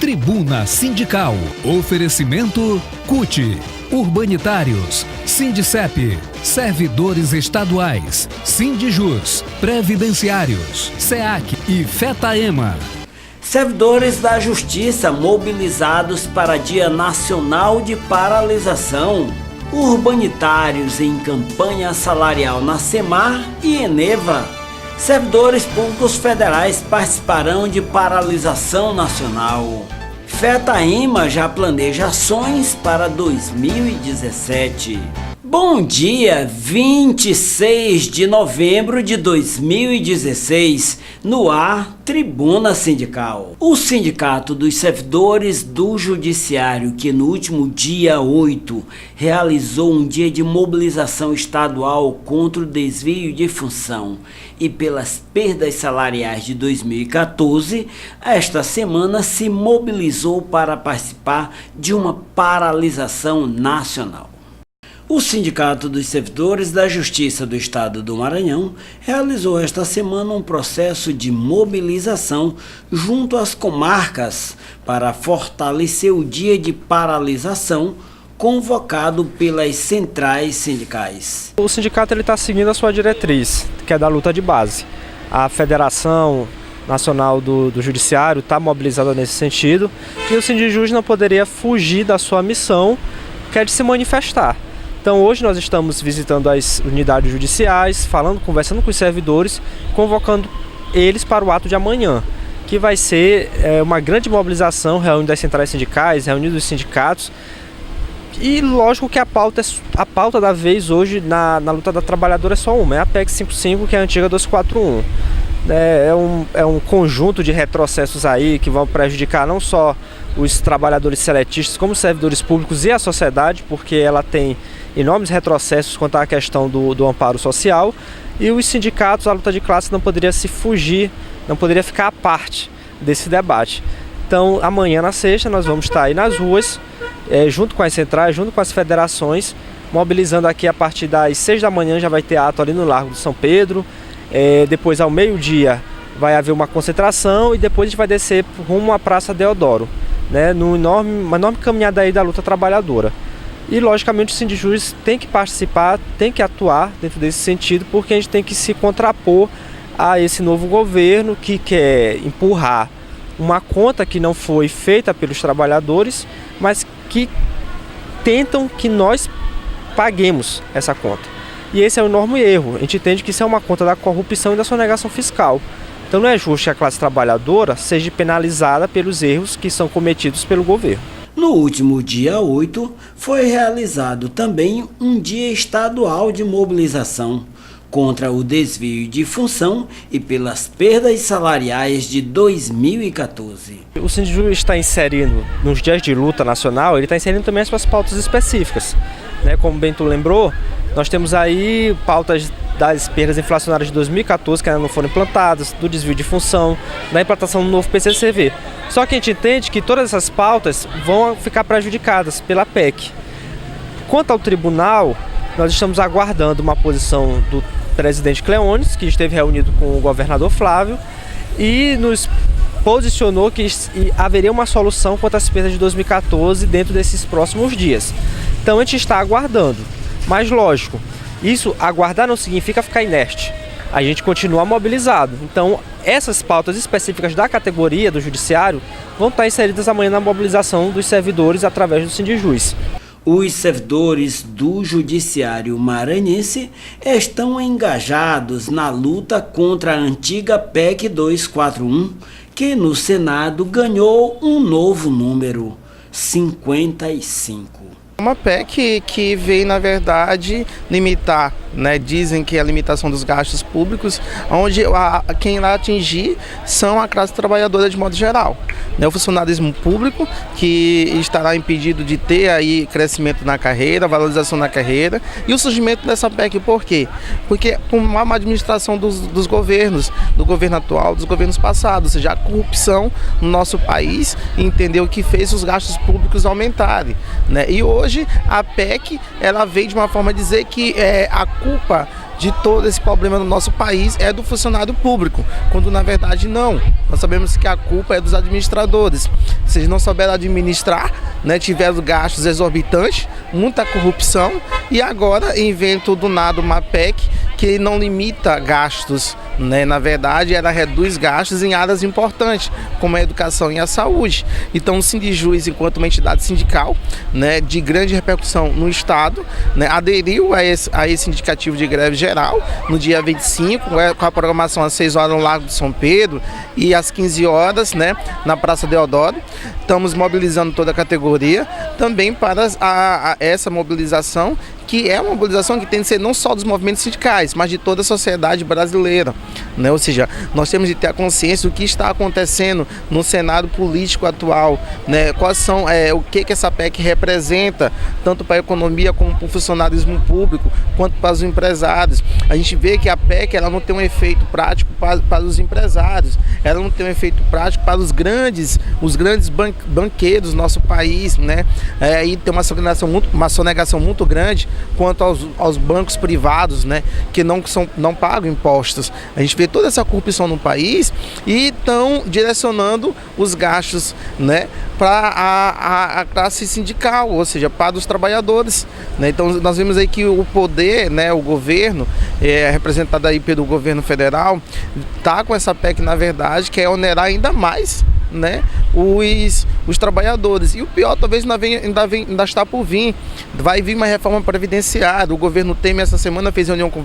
Tribuna Sindical. Oferecimento CUT, Urbanitários, Sindicep, Servidores Estaduais, Sindijus, Previdenciários, SEAC e FETAEMA. Servidores da Justiça mobilizados para Dia Nacional de Paralisação. Urbanitários em campanha salarial na SEMAR e Eneva. Servidores públicos federais participarão de paralisação nacional. FETAEMA já planeja ações para 2017. Bom dia, 26 de novembro de 2016, no ar, Tribuna Sindical. O Sindicato dos Servidores do Judiciário, que no último dia 8 realizou um dia de mobilização estadual contra o desvio de função e pelas perdas salariais de 2014, esta semana se mobilizou para participar de uma paralisação nacional. O Sindicato dos Servidores da Justiça do Estado do Maranhão realizou esta semana um processo de mobilização junto às comarcas para fortalecer o dia de paralisação convocado pelas centrais sindicais. O sindicato está seguindo a sua diretriz, que é da luta de base. A Federação Nacional do Judiciário está mobilizada nesse sentido e o Sindijus não poderia fugir da sua missão, que é de se manifestar. Então hoje nós estamos visitando as unidades judiciais, conversando com os servidores, convocando eles para o ato de amanhã, que vai ser uma grande mobilização, reunindo as centrais sindicais, reunindo os sindicatos. E lógico que a pauta da vez hoje na luta da trabalhadora é só uma, é a PEC 55, que é a antiga 241. É um conjunto de retrocessos aí que vão prejudicar não só os trabalhadores seletistas, como os servidores públicos e a sociedade, porque ela tem enormes retrocessos quanto à questão do amparo social, e os sindicatos, a luta de classe não poderia se fugir, não poderia ficar à parte desse debate. Então amanhã na sexta nós vamos estar aí nas ruas, junto com as centrais, junto com as federações, mobilizando aqui a partir das 6 da manhã, já vai ter ato ali no Largo de São Pedro, depois ao meio-dia vai haver uma concentração e depois a gente vai descer rumo à Praça Deodoro, né, uma enorme caminhada aí da luta trabalhadora. E logicamente o Sindijus tem que participar, tem que atuar dentro desse sentido, porque a gente tem que se contrapor a esse novo governo que quer empurrar uma conta que não foi feita pelos trabalhadores, mas que tentam que nós paguemos essa conta. E esse é um enorme erro. A gente entende que isso é uma conta da corrupção e da sonegação fiscal. Então não é justo que a classe trabalhadora seja penalizada pelos erros que são cometidos pelo governo. No último dia 8, foi realizado também um dia estadual de mobilização contra o desvio de função e pelas perdas salariais de 2014. O Sindijus está inserindo, nos dias de luta nacional, ele está inserindo também as suas pautas específicas, né? Como o Bento lembrou, nós temos aí pautas das perdas inflacionárias de 2014 que ainda não foram implantadas, do desvio de função, da implantação do novo PCCV. Só que a gente entende que todas essas pautas vão ficar prejudicadas pela PEC. Quanto ao tribunal, nós estamos aguardando uma posição do presidente Cleones, que esteve reunido com o governador Flávio, e nos posicionou que haveria uma solução quanto às perdas de 2014 dentro desses próximos dias. Então a gente está aguardando, mas lógico, isso aguardar não significa ficar inerte. A gente continua mobilizado. Então essas pautas específicas da categoria do judiciário vão estar inseridas amanhã na mobilização dos servidores através do Sindijus. Os servidores do Judiciário Maranhense estão engajados na luta contra a antiga PEC 241, que no Senado ganhou um novo número, 55. Uma PEC que veio, na verdade, limitar, né? Dizem que é a limitação dos gastos públicos, onde quem irá atingir são a classe trabalhadora de modo geral. O funcionalismo público, que estará impedido de ter aí crescimento na carreira, valorização na carreira, e o surgimento dessa PEC, por quê? Porque por má administração dos governos, do governo atual, dos governos passados, ou seja, a corrupção no nosso país, entendeu, que fez os gastos públicos aumentarem, né? E hoje a PEC, ela veio de uma forma a dizer que a culpa de todo esse problema no nosso país é do funcionário público, quando na verdade não. Nós sabemos que a culpa é dos administradores. Vocês não souberam administrar, né, tiveram gastos exorbitantes, muita corrupção e agora inventam do nada uma PEC que não limita gastos, né? Na verdade, ela reduz gastos em áreas importantes, como a educação e a saúde. Então, o Sindijus, enquanto uma entidade sindical, né, de grande repercussão no Estado, né, aderiu a esse indicativo de greve geral no dia 25, com a programação às 6 horas no Largo de São Pedro e às 15 horas, né, na Praça Deodoro. Estamos mobilizando toda a categoria também para essa mobilização, que é uma mobilização que tem de ser não só dos movimentos sindicais, mas de toda a sociedade brasileira, né? Ou seja, nós temos de ter a consciência do que está acontecendo no cenário político atual, né? Quais são, o que essa PEC representa, tanto para a economia como para o funcionalismo público, quanto para os empresários. A gente vê que a PEC ela não tem um efeito prático para os empresários, ela não tem um efeito prático para os grandes banqueiros do nosso país, né? E tem uma sonegação muito grande quanto aos bancos privados, né, que não pagam impostos. A gente vê toda essa corrupção no país e estão direcionando os gastos, né, para a classe sindical, ou seja, para os trabalhadores, né? Então nós vemos aí que o poder, né, o governo, representado aí pelo governo federal, está com essa PEC, na verdade, que é onerar ainda mais, né, os trabalhadores. E o pior talvez ainda está por vir. Vai vir uma reforma previdenciária. O governo Temer essa semana fez reunião com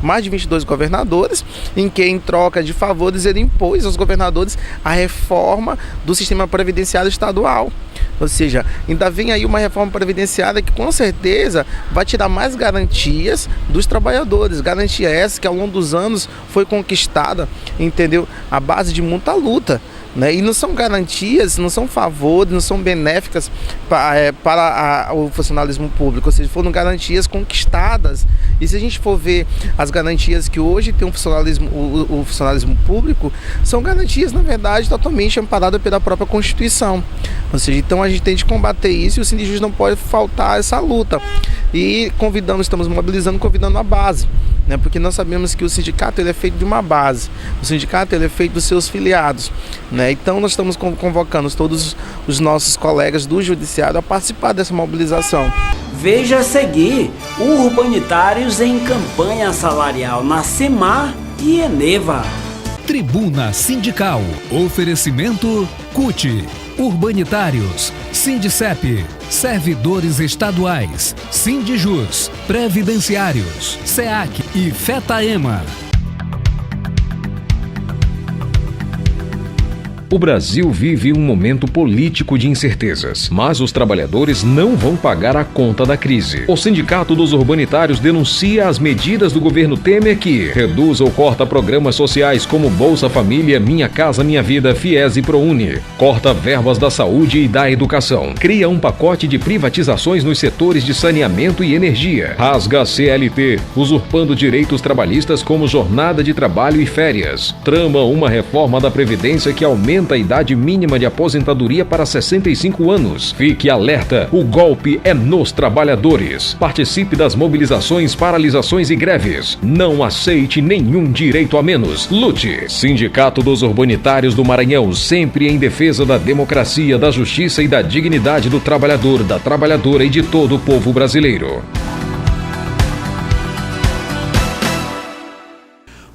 mais de 22 governadores, em que em troca de favores ele impôs aos governadores a reforma do sistema previdenciário estadual. Ou seja, ainda vem aí uma reforma previdenciária que com certeza vai tirar mais garantias dos trabalhadores. Garantia essa que ao longo dos anos foi conquistada, entendeu? À base de muita luta, né? E não são garantias, não são favores, não são benéficas para o funcionalismo público, ou seja, foram garantias conquistadas. E se a gente for ver as garantias que hoje tem o funcionalismo público, são garantias, na verdade, totalmente amparadas pela própria Constituição. Ou seja, então a gente tem de combater isso e o Sindijus não pode faltar essa luta. E estamos mobilizando, convidando a base, né? Porque nós sabemos que o sindicato ele é feito de uma base, o sindicato ele é feito dos seus filiados, né? Então nós estamos convocando todos os nossos colegas do Judiciário a participar dessa mobilização. Veja a seguir: Urbanitários em campanha salarial na SEMAR e Eneva. Tribuna Sindical. Oferecimento CUT. Urbanitários, Sindicep, servidores estaduais, Sindijus, previdenciários, SEAC e FETAEMA. O Brasil vive um momento político de incertezas, mas os trabalhadores não vão pagar a conta da crise. O Sindicato dos Urbanitários denuncia as medidas do governo Temer que reduz ou corta programas sociais como Bolsa Família, Minha Casa Minha Vida, FIES e ProUni, corta verbas da saúde e da educação, cria um pacote de privatizações nos setores de saneamento e energia, rasga a CLT, usurpando direitos trabalhistas como jornada de trabalho e férias, trama uma reforma da Previdência que aumenta a idade mínima de aposentadoria para 65 anos. Fique alerta, o golpe é nos trabalhadores. Participe das mobilizações, paralisações e greves. Não aceite nenhum direito a menos. Lute. Sindicato dos Urbanitários do Maranhão, sempre em defesa da democracia, da justiça e da dignidade do trabalhador, da trabalhadora e de todo o povo brasileiro.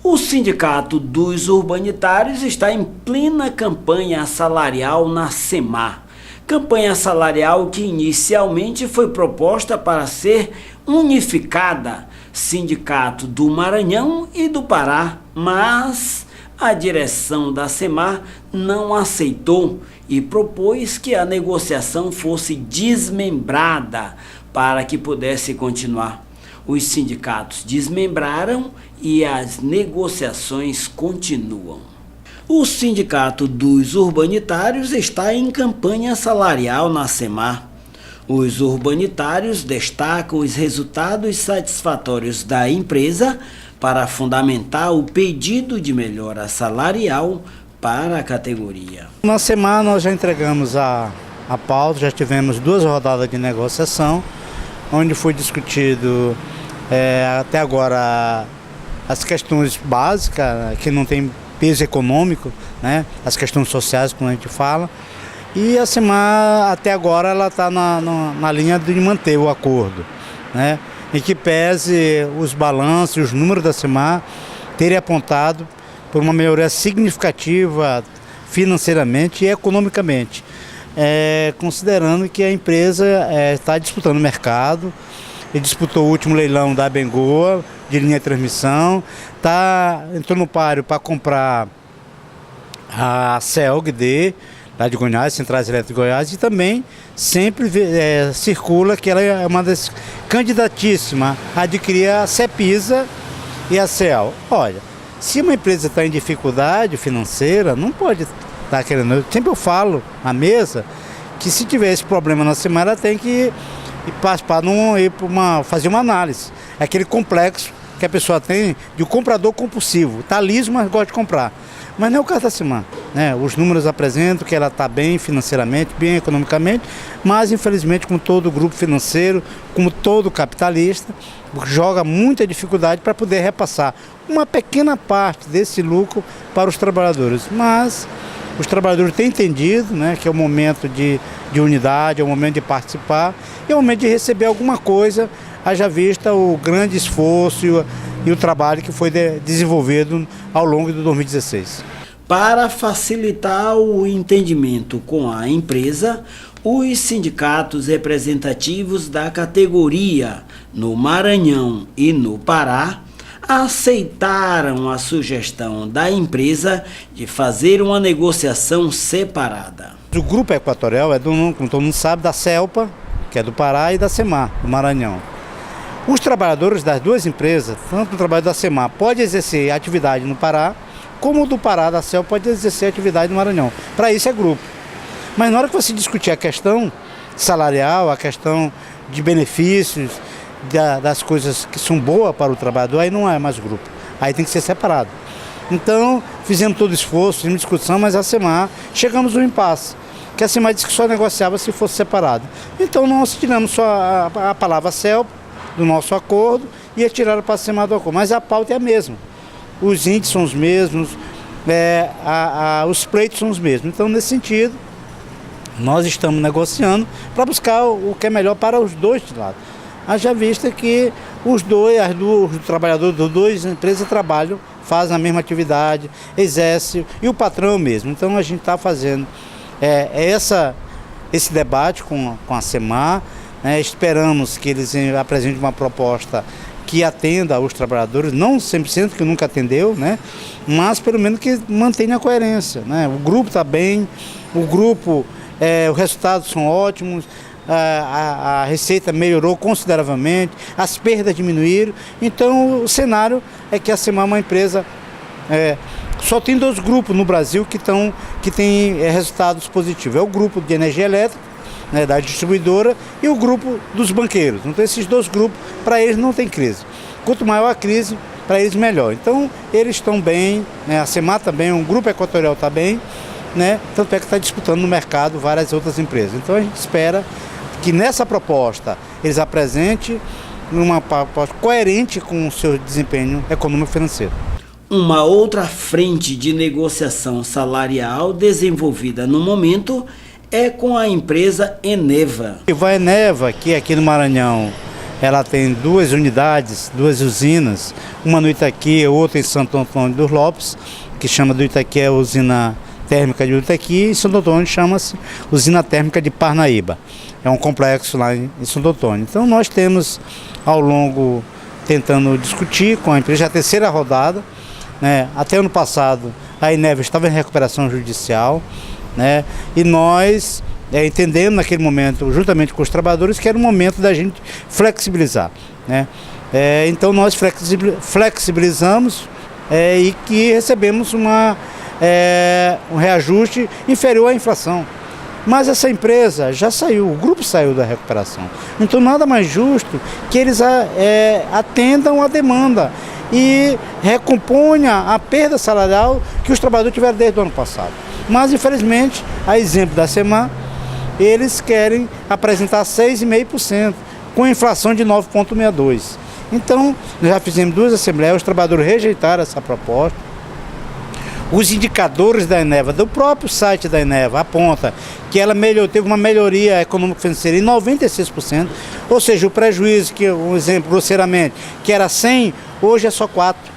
O Sindicato dos Urbanitários está em plena campanha salarial na SEMAR. Campanha salarial que inicialmente foi proposta para ser unificada, Sindicato do Maranhão e do Pará, mas a direção da SEMAR não aceitou e propôs que a negociação fosse desmembrada para que pudesse continuar. Os sindicatos desmembraram e as negociações continuam. O Sindicato dos Urbanitários está em campanha salarial na SEMAR. Os urbanitários destacam os resultados satisfatórios da empresa para fundamentar o pedido de melhora salarial para a categoria. Na SEMAR nós já entregamos a pauta, já tivemos 2 rodadas de negociação, onde foi discutido até agora as questões básicas, que não tem peso econômico, né? As questões sociais, como a gente fala. E a SEMAR, até agora, ela está na linha de manter o acordo, né? Em que pese os balanços e os números da SEMAR terem apontado por uma melhoria significativa financeiramente e economicamente, considerando que a empresa está disputando o mercado, e disputou o último leilão da Abengoa, de linha de transmissão, entrou no páreo para comprar a CELG-D, lá de Goiás, Centrais Elétricas de Goiás, e também sempre circula que ela é uma das candidatíssimas a adquirir a CEPISA e a CEAL. Olha, se uma empresa está em dificuldade financeira, não pode estar querendo. Sempre eu falo à mesa que se tiver esse problema na SEMAR, ela tem que fazer uma análise. É aquele complexo que a pessoa tem de um comprador compulsivo. Está liso, mas gosta de comprar. Mas não é o caso da SEMAR, né? Os números apresentam que ela está bem financeiramente, bem economicamente, mas infelizmente, como todo grupo financeiro, como todo capitalista, joga muita dificuldade para poder repassar uma pequena parte desse lucro para os trabalhadores. Mas os trabalhadores têm entendido, né, que é o momento de unidade, é o momento de participar, é o momento de receber alguma coisa, haja vista o grande esforço e o trabalho que foi desenvolvido ao longo de 2016. Para facilitar o entendimento com a empresa, os sindicatos representativos da categoria no Maranhão e no Pará aceitaram a sugestão da empresa de fazer uma negociação separada. O Grupo Equatorial é como todo mundo sabe, da CELPA, que é do Pará, e da SEMAR, do Maranhão. Os trabalhadores das duas empresas, tanto o trabalho da SEMAR pode exercer atividade no Pará, como o do Pará, da CELPA, pode exercer atividade no Maranhão. Para isso é grupo. Mas na hora que você discutir a questão salarial, a questão de benefícios, das coisas que são boas para o trabalhador, aí não é mais grupo. Aí tem que ser separado. Então, fizemos todo o esforço, fizemos discussão, mas a SEMAR, chegamos no impasse, que a SEMAR disse que só negociava se fosse separado. Então, nós tiramos só a palavra CELPA do nosso acordo e retiraram para a SEMAR do acordo. Mas a pauta é a mesma. Os índices são os mesmos, os pleitos são os mesmos. Então, nesse sentido, nós estamos negociando para buscar o que é melhor para os dois lados. Haja vista que os trabalhadores das duas empresas trabalham, fazem a mesma atividade, exercem, e o patrão mesmo. Então a gente está fazendo esse debate com a SEMAR, né? Esperamos que eles apresentem uma proposta que atenda aos trabalhadores, não 100%, que nunca atendeu, né? Mas pelo menos que mantenha a coerência, né? O grupo está bem, os resultados são ótimos, a receita melhorou consideravelmente, as perdas diminuíram. Então o cenário é que a SEMAR é uma empresa, só tem dois grupos no Brasil que tem resultados positivos. É o grupo de energia elétrica, né, da distribuidora, e o grupo dos banqueiros. Então esses dois grupos, para eles não tem crise. Quanto maior a crise, para eles melhor. Então eles estão bem, né, a SEMAR também, o Grupo Equatorial está bem, né, tanto é que está disputando no mercado várias outras empresas. Então a gente espera que nessa proposta eles apresentem uma proposta coerente com o seu desempenho econômico e financeiro. Uma outra frente de negociação salarial desenvolvida no momento é com a empresa Eneva. A Eneva, que aqui no Maranhão, ela tem duas unidades, duas usinas, uma no Itaqui, outra em Santo Antônio dos Lopes, que chama do Itaqui a usina térmica de Itaqui, e Santo Antônio chama-se usina térmica de Parnaíba. É um complexo lá em Santo Antônio. Então nós temos ao longo tentando discutir com a empresa a terceira rodada, né? Até ano passado a Eneva estava em recuperação judicial, né? E nós entendendo naquele momento, juntamente com os trabalhadores, que era o momento da gente flexibilizar, né? Então nós flexibilizamos e que recebemos um reajuste inferior à inflação. Mas essa empresa já saiu, o grupo saiu da recuperação. Então nada mais justo que eles atendam a demanda e recomponha a perda salarial que os trabalhadores tiveram desde o ano passado. Mas infelizmente, a exemplo da SEMAR, eles querem apresentar 6,5%, com inflação de 9,62%. Então, nós já fizemos 2 assembleias, os trabalhadores rejeitaram essa proposta. Os indicadores da Eneva, do próprio site da Eneva, aponta que ela teve uma melhoria econômico-financeira em 96%, ou seja, o prejuízo, que um exemplo grosseiramente, que era 100, hoje é só 4.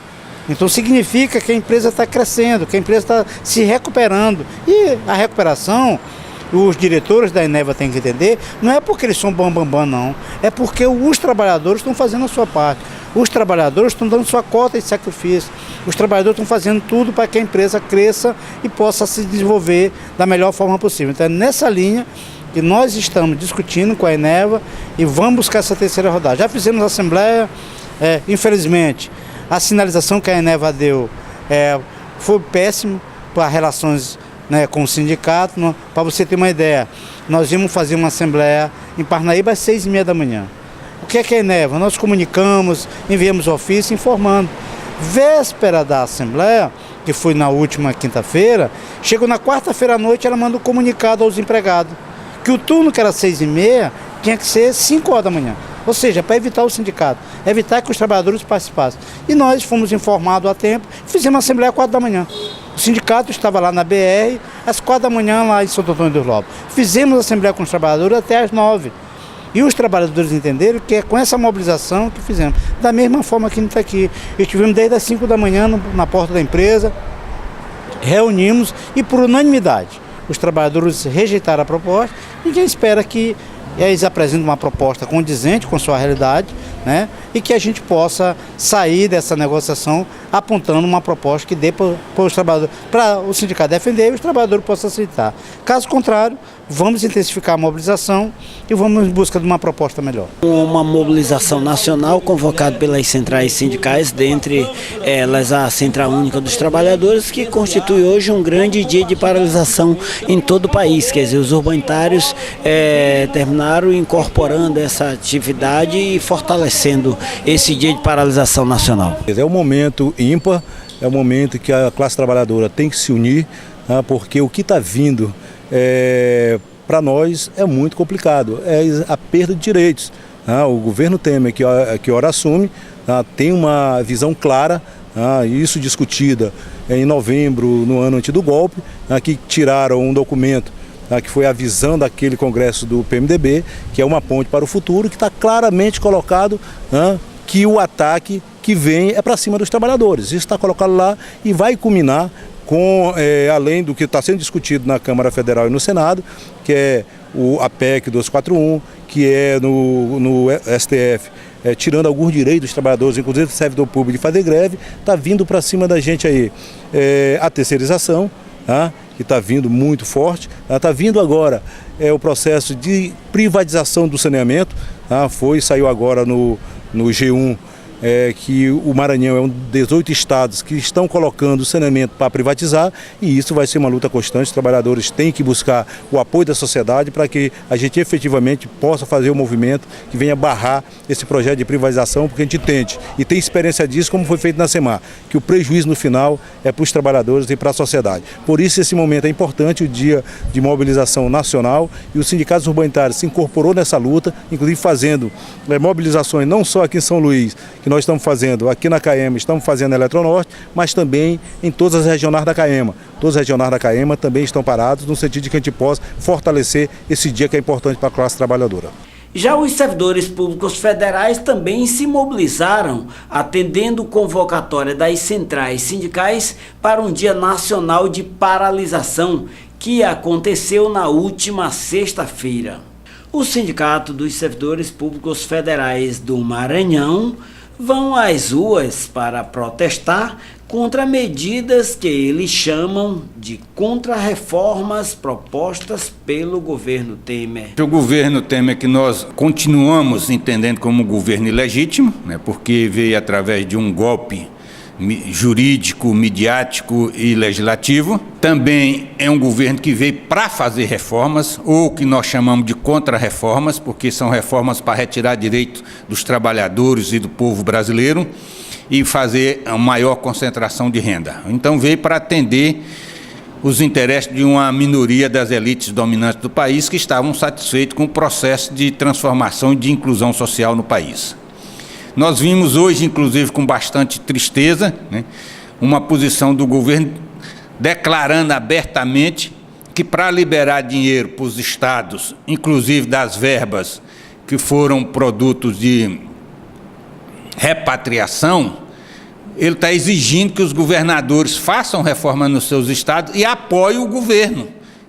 Então significa que a empresa está crescendo, que a empresa está se recuperando. E a recuperação, os diretores da Eneva têm que entender, não é porque eles são bambambam, não. É porque os trabalhadores estão fazendo a sua parte. Os trabalhadores estão dando sua cota de sacrifício. Os trabalhadores estão fazendo tudo para que a empresa cresça e possa se desenvolver da melhor forma possível. Então é nessa linha que nós estamos discutindo com a Eneva e vamos buscar essa terceira rodada. Já fizemos a assembleia, infelizmente, a sinalização que a Eneva deu foi péssimo para relações, né, com o sindicato. Para você ter uma ideia, nós íamos fazer uma assembleia em Parnaíba às 6h30 da manhã. O que é a Eneva? Nós comunicamos, enviamos ofício informando. Véspera da assembleia, que foi na última quinta-feira, chegou na quarta-feira à noite, ela manda um comunicado aos empregados que o turno, que era 6h30, tinha que ser 5h da manhã. Ou seja, para evitar o sindicato, evitar que os trabalhadores participassem. E nós fomos informados a tempo, fizemos a assembleia às 4h da manhã. O sindicato estava lá na BR, às 4h da manhã, lá em Santo Antônio dos Lopes. Fizemos a assembleia com os trabalhadores até às 9h. E os trabalhadores entenderam que é com essa mobilização que fizemos. Da mesma forma que a gente está aqui. Estivemos desde as 5h da manhã na porta da empresa, reunimos e por unanimidade os trabalhadores rejeitaram a proposta. E a gente espera que eles apresentem uma proposta condizente com sua realidade, né? E que a gente possa sair dessa negociação apontando uma proposta que dê para os trabalhadores, para o sindicato defender e os trabalhadores possam aceitar. Caso contrário, vamos intensificar a mobilização e vamos em busca de uma proposta melhor. Uma mobilização nacional convocada pelas centrais sindicais, dentre elas a Central Única dos Trabalhadores, que constitui hoje um grande dia de paralisação em todo o país. Quer dizer, os urbanitários terminaram incorporando essa atividade e fortalecendo esse dia de paralisação nacional. É um momento ímpar, é um momento que a classe trabalhadora tem que se unir, porque o que está vindo para nós é muito complicado, é a perda de direitos. O governo Temer, que ora assume, tem uma visão clara, isso discutida em novembro, no ano antes do golpe, que tiraram um documento que foi a visão daquele congresso do PMDB, que é uma ponte para o futuro, que está claramente colocado que o ataque que vem é para cima dos trabalhadores. Isso está colocado lá e vai culminar com, além do que está sendo discutido na Câmara Federal e no Senado, que é a PEC 241, que é no STF, tirando alguns direitos dos trabalhadores, inclusive do servidor público, de fazer greve, está vindo para cima da gente aí a terceirização, que está vindo muito forte, está vindo agora o processo de privatização do saneamento, saiu agora no G1, que o Maranhão é um dos 18 estados que estão colocando o saneamento para privatizar, e isso vai ser uma luta constante. Os trabalhadores têm que buscar o apoio da sociedade para que a gente efetivamente possa fazer o movimento que venha barrar esse projeto de privatização, porque a gente entende e tem experiência disso, como foi feito na SEMAR, que o prejuízo no final é para os trabalhadores e para a sociedade. Por isso esse momento é importante, o dia de mobilização nacional, e os sindicatos urbanitários se incorporou nessa luta, inclusive fazendo mobilizações não só aqui em São Luís, que nós estamos fazendo aqui na CAEMA, estamos fazendo na Eletronorte, mas também em todas as regionais da CAEMA. Todas as regionais da CAEMA também estão paradas, no sentido de que a gente possa fortalecer esse dia que é importante para a classe trabalhadora. Já os servidores públicos federais também se mobilizaram, atendendo convocatória das centrais sindicais para um dia nacional de paralisação, que aconteceu na última sexta-feira. O Sindicato dos Servidores Públicos Federais do Maranhão vão às ruas para protestar contra medidas que eles chamam de contrarreformas propostas pelo governo Temer. O governo Temer, que nós continuamos entendendo como um governo ilegítimo, porque veio através de um golpe jurídico, midiático e legislativo. Também é um governo que veio para fazer reformas, ou que nós chamamos de contra-reformas, porque são reformas para retirar direitos dos trabalhadores e do povo brasileiro e fazer a maior concentração de renda. Então veio para atender os interesses de uma minoria das elites dominantes do país que estavam satisfeitos com o processo de transformação e de inclusão social no país. Nós vimos hoje, inclusive, com bastante tristeza, né, uma posição do governo declarando abertamente que para liberar dinheiro para os estados, inclusive das verbas que foram produtos de repatriação, ele está exigindo que os governadores façam reforma nos seus estados e apoiem o governo.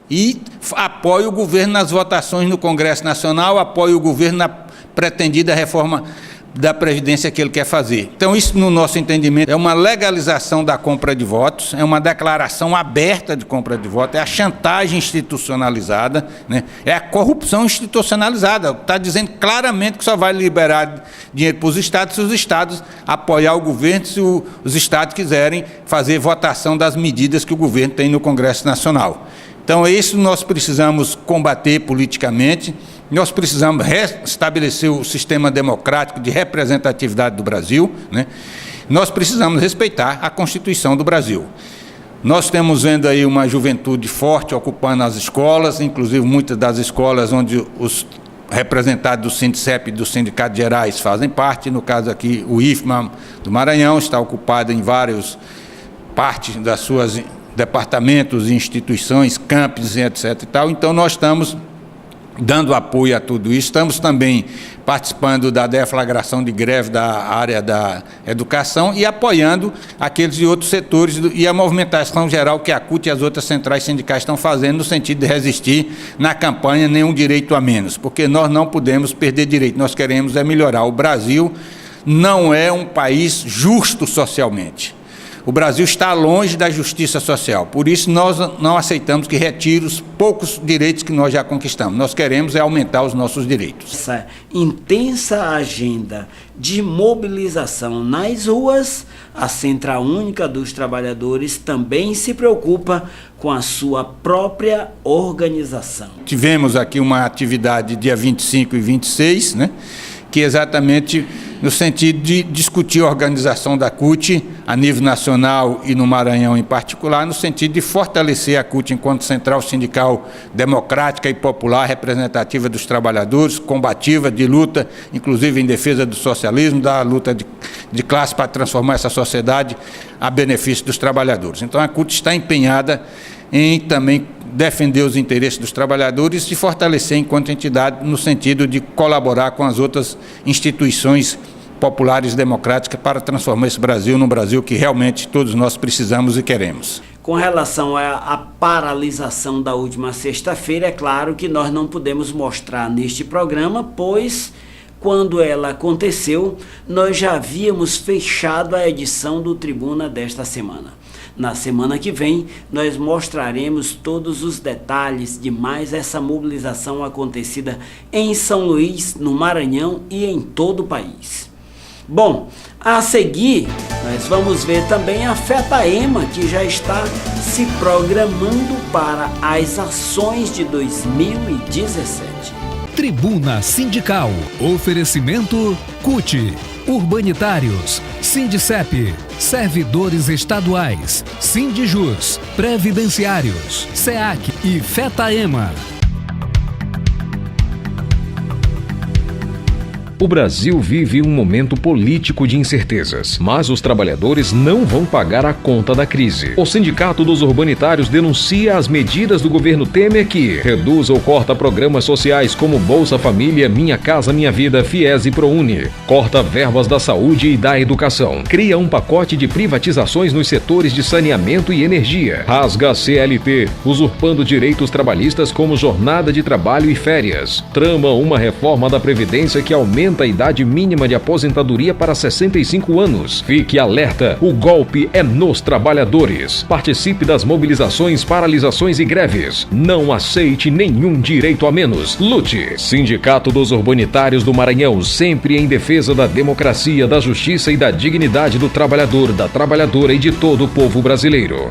E apoie o governo nas votações no Congresso Nacional, apoie o governo na pretendida reforma da Previdência que ele quer fazer. Então, isso, no nosso entendimento, é uma legalização da compra de votos, é uma declaração aberta de compra de votos, é a chantagem institucionalizada, né? É a corrupção institucionalizada. Está dizendo claramente que só vai liberar dinheiro para os estados se os estados apoiar o governo, se os estados quiserem fazer votação das medidas que o governo tem no Congresso Nacional. Então, é isso que nós precisamos combater politicamente. Nós precisamos restabelecer o sistema democrático de representatividade do Brasil, né? Nós precisamos respeitar a Constituição do Brasil. Nós estamos vendo aí uma juventude forte ocupando as escolas, inclusive muitas das escolas onde os representados do Sindicep e do Sindicato Gerais fazem parte. No caso aqui, o IFMA do Maranhão está ocupado em várias partes das suas departamentos, instituições, campos, etc. e tal. Então, nós estamos dando apoio a tudo isso. Estamos também participando da deflagração de greve da área da educação e apoiando aqueles de outros setores e a movimentação geral que a CUT e as outras centrais sindicais estão fazendo no sentido de resistir na campanha Nenhum Direito a Menos, porque nós não podemos perder direito, nós queremos é melhorar. O Brasil não é um país justo socialmente. O Brasil está longe da justiça social, por isso nós não aceitamos que retire os poucos direitos que nós já conquistamos. Nós queremos é aumentar os nossos direitos. Essa intensa agenda de mobilização nas ruas, a Central Única dos Trabalhadores também se preocupa com a sua própria organização. Tivemos aqui uma atividade dia 25 e 26, né? Que exatamente no sentido de discutir a organização da CUT a nível nacional e no Maranhão em particular, no sentido de fortalecer a CUT enquanto central sindical democrática e popular, representativa dos trabalhadores, combativa, de luta, inclusive em defesa do socialismo, da luta de classe para transformar essa sociedade a benefício dos trabalhadores. Então a CUT está empenhada em também defender os interesses dos trabalhadores e se fortalecer enquanto entidade no sentido de colaborar com as outras instituições populares democráticas para transformar esse Brasil num Brasil que realmente todos nós precisamos e queremos. Com relação à paralisação da última sexta-feira, é claro que nós não podemos mostrar neste programa, pois quando ela aconteceu, nós já havíamos fechado a edição do Tribuna desta semana. Na semana que vem, nós mostraremos todos os detalhes de mais essa mobilização acontecida em São Luís, no Maranhão e em todo o país. Bom, a seguir, nós vamos ver também a FETAEMA, que já está se programando para as ações de 2017. Tribuna Sindical. Oferecimento CUT, Urbanitários, Sindicep, Servidores Estaduais, Sindijus, Previdenciários, SEAC e FETAEMA. O Brasil vive um momento político de incertezas, mas os trabalhadores não vão pagar a conta da crise. O Sindicato dos Urbanitários denuncia as medidas do governo Temer que reduz ou corta programas sociais como Bolsa Família, Minha Casa Minha Vida, FIES e ProUni, corta verbas da saúde e da educação, cria um pacote de privatizações nos setores de saneamento e energia, rasga a CLT, usurpando direitos trabalhistas como jornada de trabalho e férias, trama uma reforma da Previdência que aumenta a idade mínima de aposentadoria para 65 anos. Fique alerta, o golpe é nos trabalhadores. Participe das mobilizações, paralisações e greves. Não aceite nenhum direito a menos. Lute. Sindicato dos Urbanitários do Maranhão, sempre em defesa da democracia, da justiça e da dignidade do trabalhador, da trabalhadora e de todo o povo brasileiro.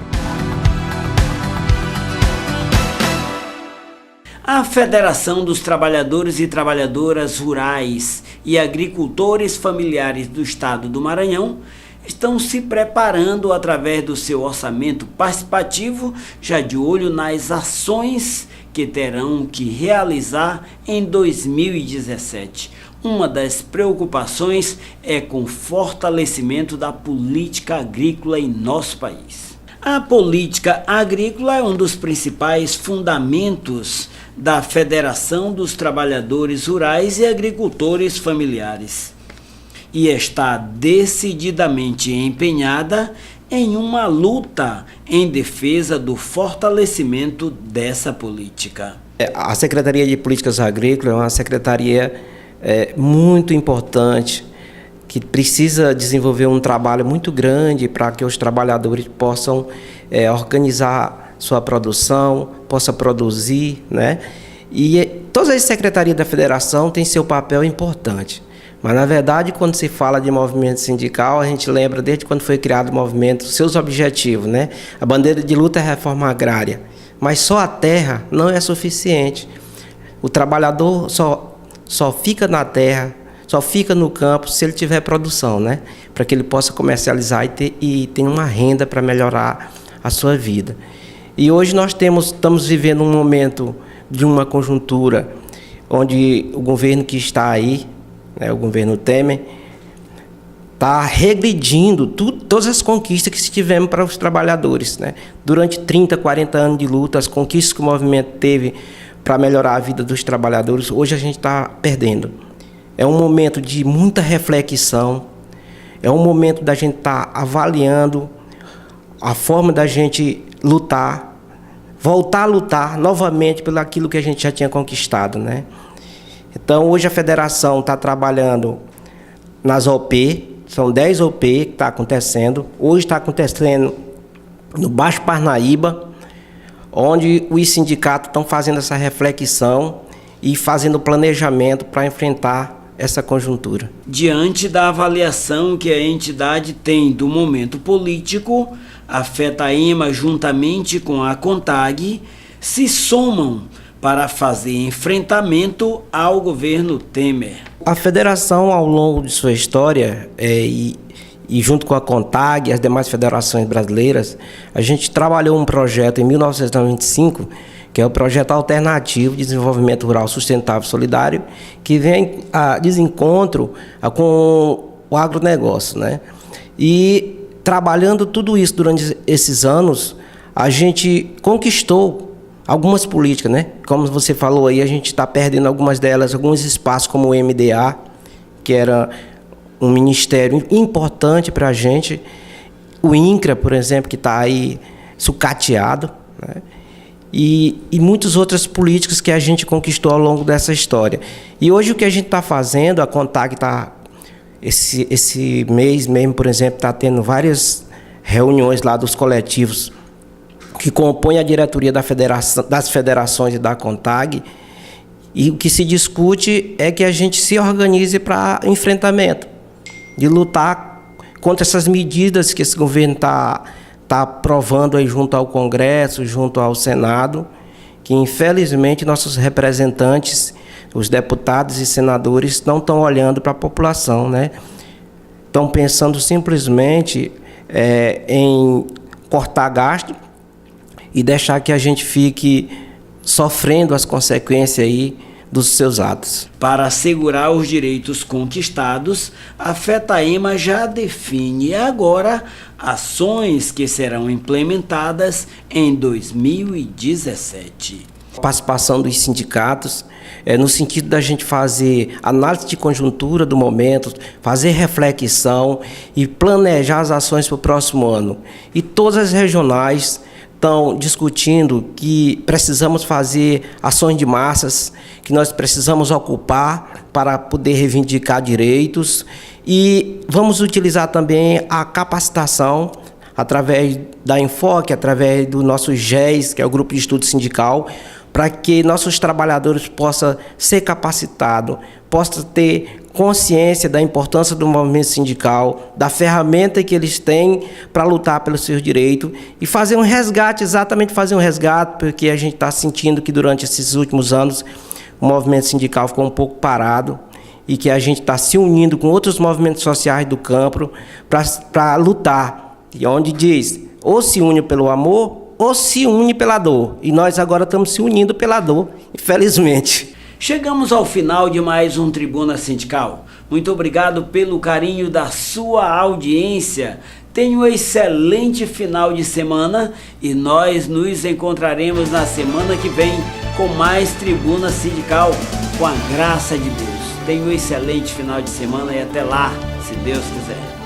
A Federação dos Trabalhadores e Trabalhadoras Rurais e Agricultores Familiares do Estado do Maranhão estão se preparando através do seu orçamento participativo, já de olho nas ações que terão que realizar em 2017. uma das preocupações é com o fortalecimento da política agrícola em nosso país. A política agrícola é um dos principais fundamentos da Federação dos Trabalhadores Rurais e Agricultores Familiares e está decididamente empenhada em uma luta em defesa do fortalecimento dessa política. A Secretaria de Políticas Agrícolas é uma secretaria muito importante, que precisa desenvolver um trabalho muito grande para que os trabalhadores possam organizar sua produção, possa produzir, né? E todas as secretarias da federação têm seu papel importante. Mas, na verdade, quando se fala de movimento sindical, a gente lembra desde quando foi criado o movimento, seus objetivos, né? A bandeira de luta é a reforma agrária. Mas só a terra não é suficiente. O trabalhador só fica na terra, só fica no campo se ele tiver produção, né? Para que ele possa comercializar e ter uma renda para melhorar a sua vida. E hoje nós estamos vivendo um momento de uma conjuntura onde o governo que está aí, né, o governo Temer, está regredindo todas as conquistas que tivemos para os trabalhadores, né? Durante 30, 40 anos de luta, as conquistas que o movimento teve para melhorar a vida dos trabalhadores, hoje a gente está perdendo. É um momento de muita reflexão, é um momento da gente estar avaliando a forma da gente lutar, voltar a lutar novamente pelo aquilo que a gente já tinha conquistado, né? Então, hoje a federação está trabalhando nas OP, são 10 OP que está acontecendo. Hoje está acontecendo no Baixo Parnaíba, onde os sindicatos estão fazendo essa reflexão e fazendo planejamento para enfrentar essa conjuntura. Diante da avaliação que a entidade tem do momento político, a FETAEMA, juntamente com a CONTAG, se somam para fazer enfrentamento ao governo Temer. A federação, ao longo de sua história, e junto com a CONTAG e as demais federações brasileiras, a gente trabalhou um projeto em 1995, que é o Projeto Alternativo de Desenvolvimento Rural Sustentável e Solidário, que vem a desencontro com o agronegócio, né? E trabalhando tudo isso durante esses anos, a gente conquistou algumas políticas, né? Como você falou aí, a gente está perdendo algumas delas, alguns espaços como o MDA, que era um ministério importante para a gente, o INCRA, por exemplo, que está aí sucateado, né? E muitas outras políticas que a gente conquistou ao longo dessa história. E hoje o que a gente está fazendo, a CONTAG está, esse mês mesmo, por exemplo, está tendo várias reuniões lá dos coletivos que compõem a diretoria das federações e da CONTAG, e o que se discute é que a gente se organize para enfrentamento, de lutar contra essas medidas que esse governo está aprovando aí junto ao Congresso, junto ao Senado, que infelizmente nossos representantes, os deputados e senadores, não estão olhando para a população, né? Estão pensando simplesmente em cortar gasto e deixar que a gente fique sofrendo as consequências aí dos seus atos. Para assegurar os direitos conquistados, a FETAEMA já define agora ações que serão implementadas em 2017. A participação dos sindicatos no sentido da gente fazer análise de conjuntura do momento, fazer reflexão e planejar as ações para o próximo ano. E todas as regionais estão discutindo que precisamos fazer ações de massas, que nós precisamos ocupar para poder reivindicar direitos, e vamos utilizar também a capacitação através da Enfoque, através do nosso GES, que é o Grupo de Estudo Sindical, para que nossos trabalhadores possam ser capacitados, possam ter consciência da importância do movimento sindical, da ferramenta que eles têm para lutar pelos seus direitos e fazer um resgate, exatamente fazer um resgate, porque a gente está sentindo que durante esses últimos anos o movimento sindical ficou um pouco parado e que a gente está se unindo com outros movimentos sociais do campo para lutar. E onde diz, ou se une pelo amor, ou se une pela dor. E nós agora estamos se unindo pela dor, infelizmente. Chegamos ao final de mais um Tribuna Sindical. Muito obrigado pelo carinho da sua audiência. Tenha um excelente final de semana e nós nos encontraremos na semana que vem com mais Tribuna Sindical, com a graça de Deus. Tenha um excelente final de semana e até lá, se Deus quiser.